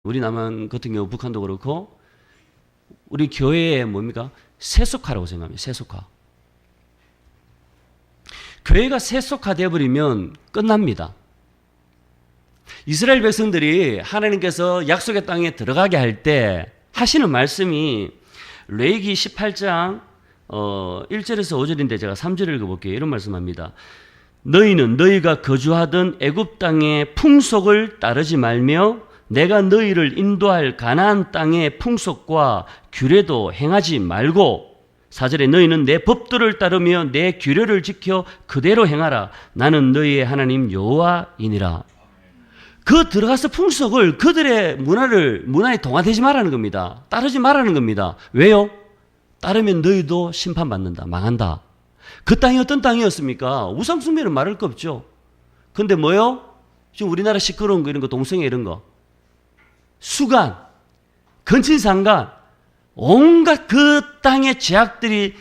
우리 남한 같은 경우 북한도 그렇고 우리 교회에 뭡니까? 세속화라고 생각합니다. 세속화. 교회가 세속화되어 버리면 끝납니다. 이스라엘 백성들이 하나님께서 약속의 땅에 들어가게 할 때 하시는 말씀이 레위기 18장 1절에서 5절인데 제가 3절을 읽어볼게요. 이런 말씀합니다. 너희는 너희가 거주하던 애굽 땅의 풍속을 따르지 말며 내가 너희를 인도할 가나안 땅의 풍속과 규례도 행하지 말고 4절에 너희는 내 법도를 따르며 내 규례를 지켜 그대로 행하라. 나는 너희의 하나님 여호와이니라. 그 들어가서 풍속을 그들의 문화에 동화되지 말라는 겁니다. 따르지 말라는 겁니다. 왜요? 따르면 너희도 심판받는다. 망한다. 그 땅이 어떤 땅이었습니까? 우상숭배는 말할 거 없죠. 근데 뭐요? 지금 우리나라 시끄러운 거 이런 거 동성애 이런 거 수간, 건친상간 온갖 그 땅의 죄악들이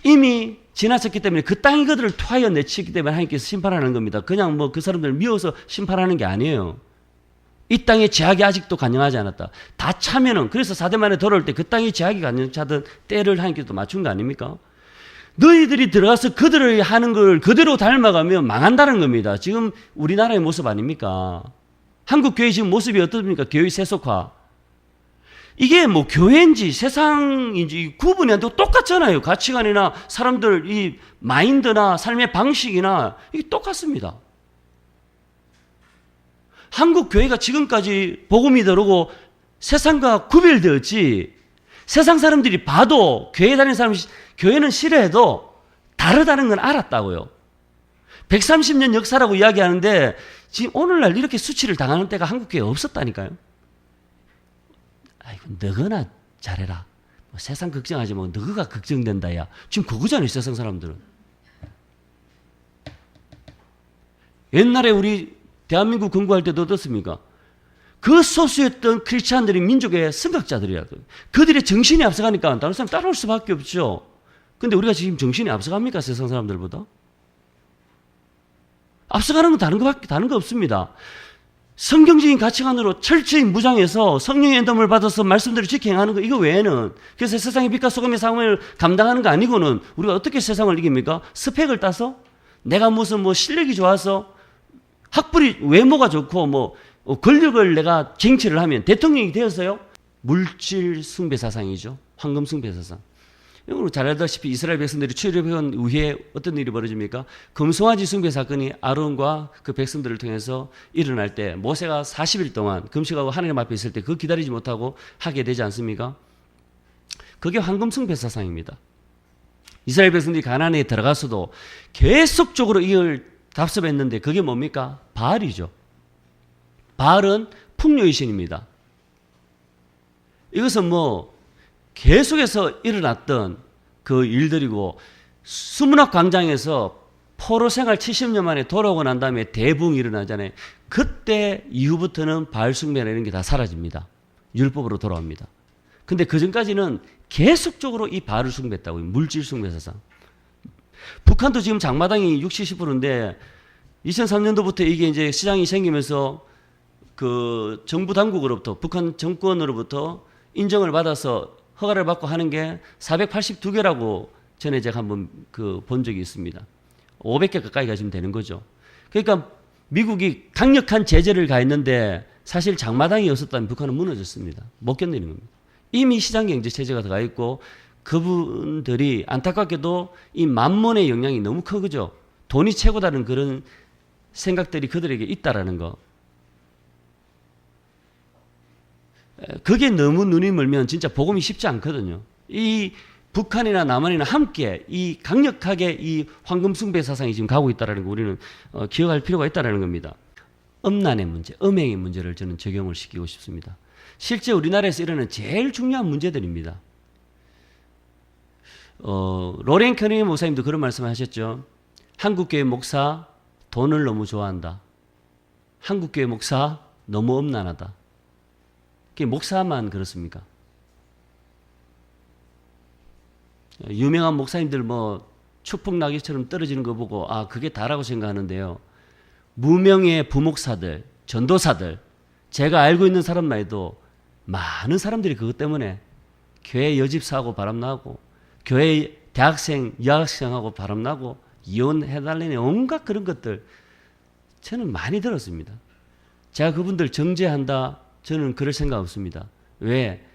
이미 지나쳤기 때문에 그 땅이 그들을 토하여 내치기 때문에 하나님께서 심판하는 겁니다. 그냥 뭐 그 사람들을 미워서 심판하는 게 아니에요. 이 땅의 죄악이 아직도 간영하지 않았다. 다 차면은 그래서 사대만에 돌아올 때 그 땅의 죄악이 간영차던 때를 하나님께서 맞춘 거 아닙니까? 너희들이 들어가서 그들을 하는 걸 그대로 닮아가면 망한다는 겁니다. 지금 우리나라의 모습 아닙니까? 한국 교회 지금 모습이 어떻습니까? 교회 세속화. 이게 뭐 교회인지 세상인지 구분이 안 되고 똑같잖아요. 가치관이나 사람들 이 마인드나 삶의 방식이나 이게 똑같습니다. 한국 교회가 지금까지 복음이 들어오고 세상과 구별되었지 세상 사람들이 봐도 교회 다니는 사람이 교회는 싫어해도 다르다는 건 알았다고요. 130년 역사라고 이야기하는데 지금 오늘날 이렇게 수치를 당하는 때가 한국 교회에 없었다니까요. 아이고 너거나 잘해라. 뭐 세상 걱정하지 뭐 너가 걱정된다 야. 지금 그거잖아요 세상 사람들은. 옛날에 우리 대한민국 건국할 때도 어떻습니까? 그 소수였던 크리스찬들이 민족의 선각자들이라고요. 그들의 정신이 앞서가니까 다른 사람 따라올 수밖에 없죠. 근데 우리가 지금 정신이 앞서갑니까? 세상 사람들보다? 앞서가는 건 다른 거 없습니다. 성경적인 가치관으로 철저히 무장해서 성령의 인도를 받아서 말씀대로 지켜 행하는 거 이거 외에는 그래서 세상의 빛과 소금의 상황을 감당하는 거 아니고는 우리가 어떻게 세상을 이깁니까? 스펙을 따서 내가 무슨 뭐 실력이 좋아서 학벌이 외모가 좋고 뭐 권력을 내가 쟁취를 하면 대통령이 되었어요? 물질 숭배 사상이죠. 황금 숭배 사상. 여러분 잘 알다시피 이스라엘 백성들이 출애굽한 후에 어떤 일이 벌어집니까? 금송아지 숭배 사건이 아론과 그 백성들을 통해서 일어날 때 모세가 40일 동안 금식하고 하나님 앞에 있을 때 그거 기다리지 못하고 하게 되지 않습니까? 그게 황금 숭배 사상입니다. 이스라엘 백성들이 가나안에 들어가서도 계속적으로 이걸 답습했는데 그게 뭡니까? 바알이죠. 바알은 풍요의 신입니다. 이것은 뭐 계속해서 일어났던 그 일들이고 수문학 광장에서 포로 생활 70년 만에 돌아오고 난 다음에 대붕이 일어나잖아요. 그때 이후부터는 바알 숭배라는 게 다 사라집니다. 율법으로 돌아옵니다. 근데 그 전까지는 계속적으로 이 바알을 숭배했다고요. 물질 숭배 사상. 북한도 지금 장마당이 60, 70%인데 2003년도부터 이게 이제 시장이 생기면서 그 정부 당국으로부터 북한 정권으로부터 인정을 받아서 허가를 받고 하는 게 482개라고 전에 제가 한번 본 적이 있습니다. 500개 가까이 가시면 되는 거죠. 그러니까 미국이 강력한 제재를 가했는데 사실 장마당이 없었다면 북한은 무너졌습니다. 못 견디는 겁니다. 이미 시장경제 체제가 들어가 있고 그분들이 안타깝게도 이 만몬의 영향이 너무 크죠. 돈이 최고다는 그런 생각들이 그들에게 있다라는 거. 그게 너무 눈이 멀면 진짜 복음이 쉽지 않거든요. 이 북한이나 남한이나 함께 이 강력하게 이 황금 숭배 사상이 지금 가고 있다는 거 우리는 기억할 필요가 있다는 겁니다. 음란의 문제, 음행의 문제를 저는 적용을 시키고 싶습니다. 실제 우리나라에서 일어나는 제일 중요한 문제들입니다. 로렌 커닝 목사님도 그런 말씀을 하셨죠. 한국교회 목사 돈을 너무 좋아한다. 한국교회 목사 너무 음란하다. 그게 목사만 그렇습니까? 유명한 목사님들 뭐 축복나기처럼 떨어지는 거 보고 그게 다라고 생각하는데요. 무명의 부목사들, 전도사들 제가 알고 있는 사람만 해도 많은 사람들이 그것 때문에 교회 여집사하고 바람나고 교회 대학생, 여학생하고 바람나고 이혼해달라는 온갖 그런 것들 저는 많이 들었습니다. 제가 그분들 정죄한다, 저는 그럴 생각 없습니다. 왜?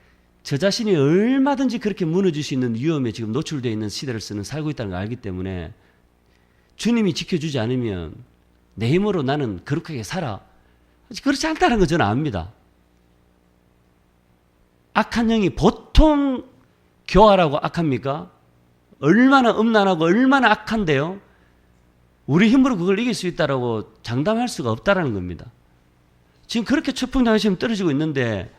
저 자신이 얼마든지 그렇게 무너질 수 있는 위험에 지금 노출되어 있는 시대를 살고 있다는 걸 알기 때문에 주님이 지켜주지 않으면 내 힘으로 나는 거룩하게 살아. 그렇지 않다는 거 저는 압니다. 악한 영이 보통 교활하고 악합니까? 얼마나 음란하고 얼마나 악한데요. 우리 힘으로 그걸 이길 수 있다라고 장담할 수가 없다라는 겁니다. 지금 그렇게 초풍장애처럼 떨어지고 있는데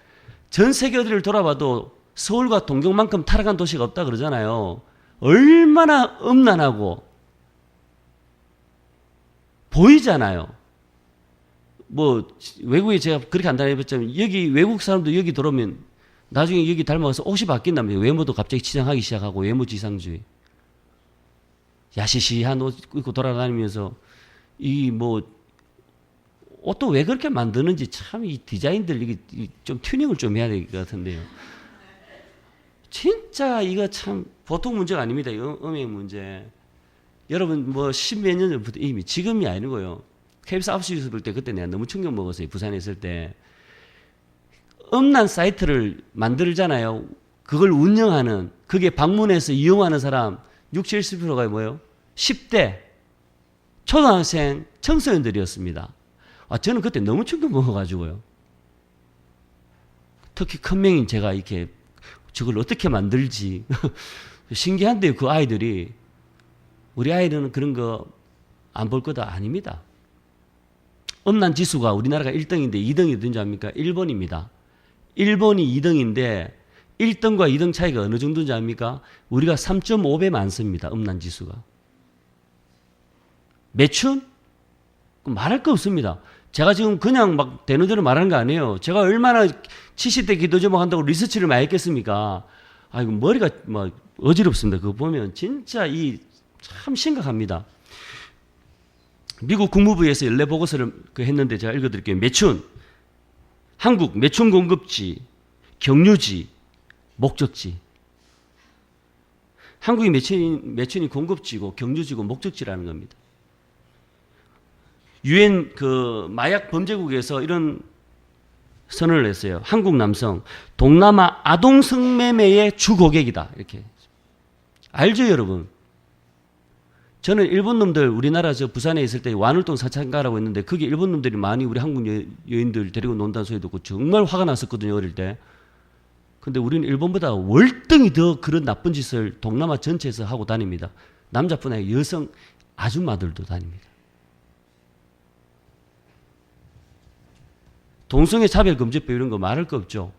전 세계 어디를 돌아봐도 서울과 동경만큼 타락한 도시가 없다 그러잖아요. 얼마나 음란하고 보이잖아요. 뭐 외국에 제가 그렇게 안 다녀봤지만 여기 외국 사람도 여기 들어오면 나중에 여기 닮아가서 옷이 바뀐다면요. 외모도 갑자기 치장하기 시작하고 외모지상주의. 야시시한 옷 입고 돌아다니면서 이 뭐 옷도 왜 그렇게 만드는지 참 이 디자인들 이게 좀 튜닝을 좀 해야 될 것 같은데요. 진짜 이거 참 보통 문제가 아닙니다. 이 음행 문제. 여러분 뭐 십몇 년 전부터 이미 지금이 아니고요. KBS 9시 뉴스 볼 때 그때 내가 너무 충격 먹었어요. 부산에 있을 때. 음란 사이트를 만들잖아요. 그걸 운영하는, 그게 방문해서 이용하는 사람 60, 70%가 뭐예요? 10대 초등학생 청소년들이었습니다. 저는 그때 너무 충격 먹어가지고요. 특히 큰 명인 제가 이렇게 저걸 어떻게 만들지 신기한데요. 그 아이들이 우리 아이들은 그런 거 안 볼 거다 아닙니다. 음란 지수가 우리나라가 1등인데 2등이 어딘지 압니까? 일본입니다. 일본이 2등인데 1등과 2등 차이가 어느 정도인지 압니까? 우리가 3.5배 많습니다. 음란 지수가. 매춘? 말할 거 없습니다. 제가 지금 그냥 막 되는 대로 말하는 거 아니에요. 제가 얼마나 70대 기도 제목한다고 리서치를 많이 했겠습니까? 아이고 머리가 막 어지럽습니다. 그거 보면 진짜 참 심각합니다. 미국 국무부에서 연례 보고서를 했는데 제가 읽어드릴게요. 매춘, 한국 매춘 공급지, 경유지, 목적지. 한국이 매춘이 공급지고 경유지고 목적지라는 겁니다. 유엔 그 마약 범죄국에서 이런 선언을 했어요. 한국 남성 동남아 아동 성매매의 주 고객이다. 이렇게 알죠, 여러분? 저는 일본 놈들 우리나라 저 부산에 있을 때 완월동 사창가라고 했는데 거기 일본 놈들이 많이 우리 한국 여인들 데리고 논다는 소리 듣고 정말 화가 났었거든요, 어릴 때. 근데 우리는 일본보다 월등히 더 그런 나쁜 짓을 동남아 전체에서 하고 다닙니다. 남자뿐 아니라 여성 아줌마들도 다닙니다. 동성애 차별금지법 이런 거 말할 거 없죠.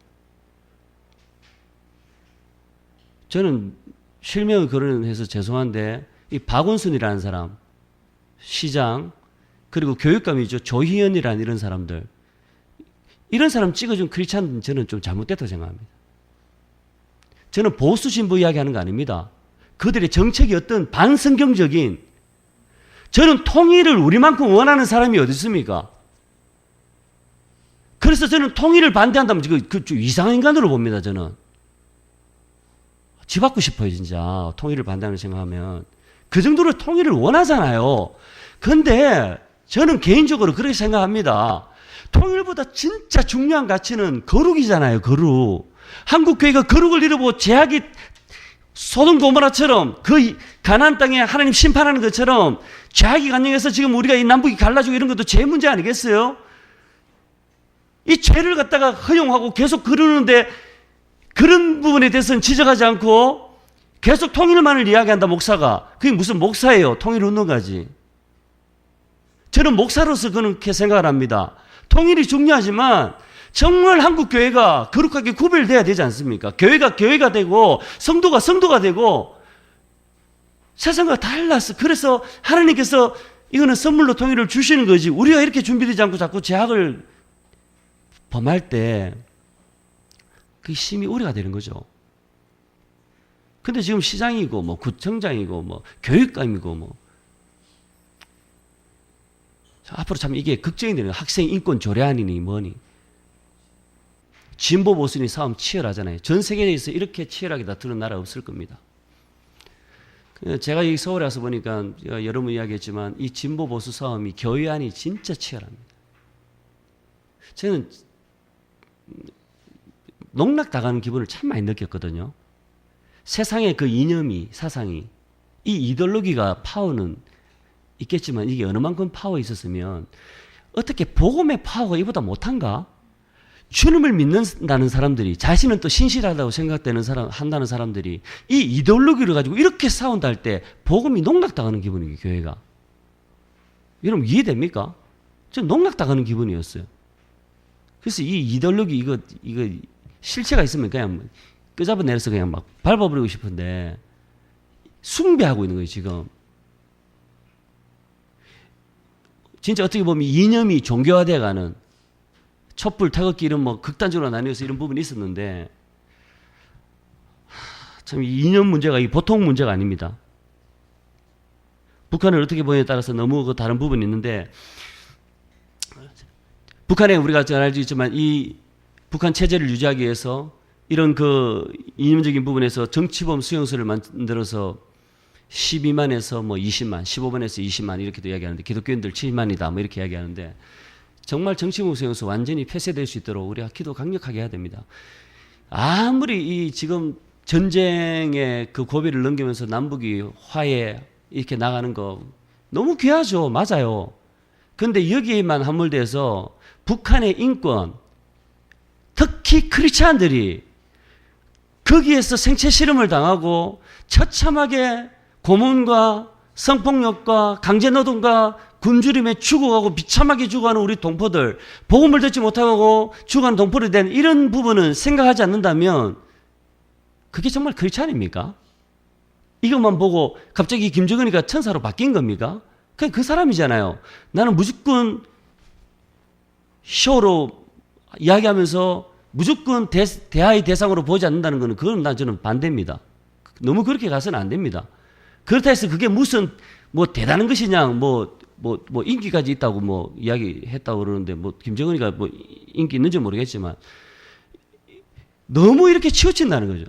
저는 실명을 거론해서 죄송한데 이 박원순이라는 사람, 시장, 그리고 교육감이죠. 조희연이라는 이런 사람들. 이런 사람 찍어준 크리스찬은 저는 좀 잘못됐다고 생각합니다. 저는 보수 진보 이야기하는 거 아닙니다. 그들의 정책이 어떤 반성경적인, 저는 통일을 우리만큼 원하는 사람이 어디 있습니까? 그래서 저는 통일을 반대한다면 좀 이상한 인간으로 봅니다. 저는 집 받고 싶어요. 진짜 통일을 반대하는 생각하면 그 정도로 통일을 원하잖아요. 그런데 저는 개인적으로 그렇게 생각합니다. 통일보다 진짜 중요한 가치는 거룩이잖아요. 거룩. 한국 교회가 거룩을 잃어보고 제약이 소돔 고모라처럼 그 가나안 땅에 하나님 심판하는 것처럼 제약이 간영해서 지금 우리가 이 남북이 갈라지고 이런 것도 제 문제 아니겠어요? 이 죄를 갖다가 허용하고 계속 그러는데 그런 부분에 대해서는 지적하지 않고 계속 통일만을 이야기한다, 목사가. 그게 무슨 목사예요? 통일운동가지. 저는 목사로서 그렇게 생각을 합니다. 통일이 중요하지만 정말 한국 교회가 거룩하게 구별돼야 되지 않습니까? 교회가 교회가 되고 성도가 성도가 되고 세상과 달랐어. 그래서 하나님께서 이거는 선물로 통일을 주시는 거지. 우리가 이렇게 준비되지 않고 자꾸 제약을 범할 때 그게 심히 우려가 되는 거죠. 근데 지금 시장이고 뭐 구청장이고 뭐 교육감이고 뭐 앞으로 참 이게 걱정이 되는 학생 인권 조례안이니 뭐니 진보 보수니 싸움 치열하잖아요. 전 세계에서 이렇게 치열하게 다투는 나라 없을 겁니다. 제가 이 서울에 와서 보니까 여러 번 이야기했지만 이 진보 보수 싸움이 교회 안이 진짜 치열합니다. 저는 농락당하는 기분을 참 많이 느꼈거든요. 세상의 그 이념이, 사상이, 이 이데올로기가 파워는 있겠지만 이게 어느 만큼 파워 있었으면 어떻게 복음의 파워가 이보다 못한가? 주님을 믿는다는 사람들이, 자신은 또 신실하다고 생각되는 사람, 한다는 사람들이 이 이데올로기를 가지고 이렇게 싸운다 할 때 복음이 농락당하는 기분이에요, 교회가. 여러분 이해됩니까? 전 농락당하는 기분이었어요. 그래서 이 이데올로기 이거 실체가 있으면 그냥 끄잡아 내려서 그냥 막 밟아버리고 싶은데 숭배하고 있는 거예요, 지금. 진짜 어떻게 보면 이념이 종교화되어가는, 촛불 태극기 이런 뭐 극단적으로 나뉘어서 이런 부분이 있었는데 참 이 이념 문제가 이 보통 문제가 아닙니다. 북한을 어떻게 보느냐에 따라서 너무 그 다른 부분이 있는데, 북한에 우리가 잘 알지만 이 북한 체제를 유지하기 위해서 이런 그 이념적인 부분에서 정치범 수용소를 만들어서 12만에서 뭐 20만, 15만에서 20만 이렇게도 이야기하는데, 기독교인들 7만이다 뭐 이렇게 이야기하는데, 정말 정치범 수용소 완전히 폐쇄될 수 있도록 우리가 기도 강력하게 해야 됩니다. 아무리 이 지금 전쟁의 그 고비를 넘기면서 남북이 화해 이렇게 나가는 거 너무 귀하죠. 맞아요. 그런데 여기에만 함몰돼서 북한의 인권, 특히 크리스찬들이 거기에서 생체 실험을 당하고 처참하게 고문과 성폭력과 강제노동과 굶주림에 죽어가고 비참하게 죽어가는 우리 동포들, 복음을 듣지 못하고 죽어가는 동포들에 대한 이런 부분은 생각하지 않는다면 그게 정말 크리스찬입니까? 이것만 보고 갑자기 김정은이가 천사로 바뀐 겁니까? 그냥 그 사람이잖아요. 나는 무조건 쇼로 이야기하면서 무조건 대화의 대상으로 보지 않는다는 것은 그건 저는 반대입니다. 너무 그렇게 가서는 안 됩니다. 그렇다 해서 그게 무슨 뭐 대단한 것이냐, 뭐 인기까지 있다고 뭐 이야기했다고 그러는데, 뭐 김정은이가 뭐 인기 있는지 모르겠지만 너무 이렇게 치우친다는 거죠.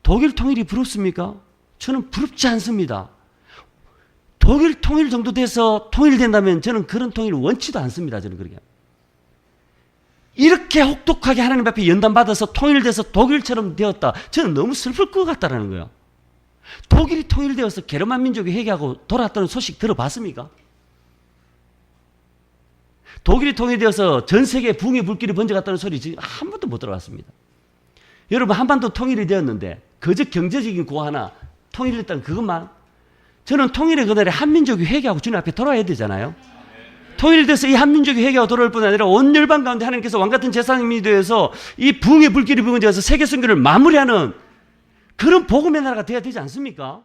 독일 통일이 부럽습니까? 저는 부럽지 않습니다. 독일 통일 정도 돼서 통일된다면 저는 그런 통일을 원치도 않습니다. 저는 그렇게. 이렇게 혹독하게 하나님 앞에 연단받아서 통일돼서 독일처럼 되었다. 저는 너무 슬플 것 같다라는 거예요. 독일이 통일되어서 게르만 민족이 회개하고 돌아왔다는 소식 들어봤습니까? 독일이 통일되어서 전 세계에 붕의 불길이 번져갔다는 소리 지금 한 번도 못 들어봤습니다. 여러분, 한반도 통일이 되었는데 그저 경제적인 고 하나 통일됐다는 그것만, 저는 통일의 그날에 한민족이 회개하고 주님 앞에 돌아와야 되잖아요. 통일돼서 이 한민족이 회개하고 돌아올 뿐 아니라 온 열방 가운데 하나님께서 왕같은 제사장이 되어서 이 붕의 불길이 번져서 세계 선교를 마무리하는 그런 복음의 나라가 돼야 되지 않습니까?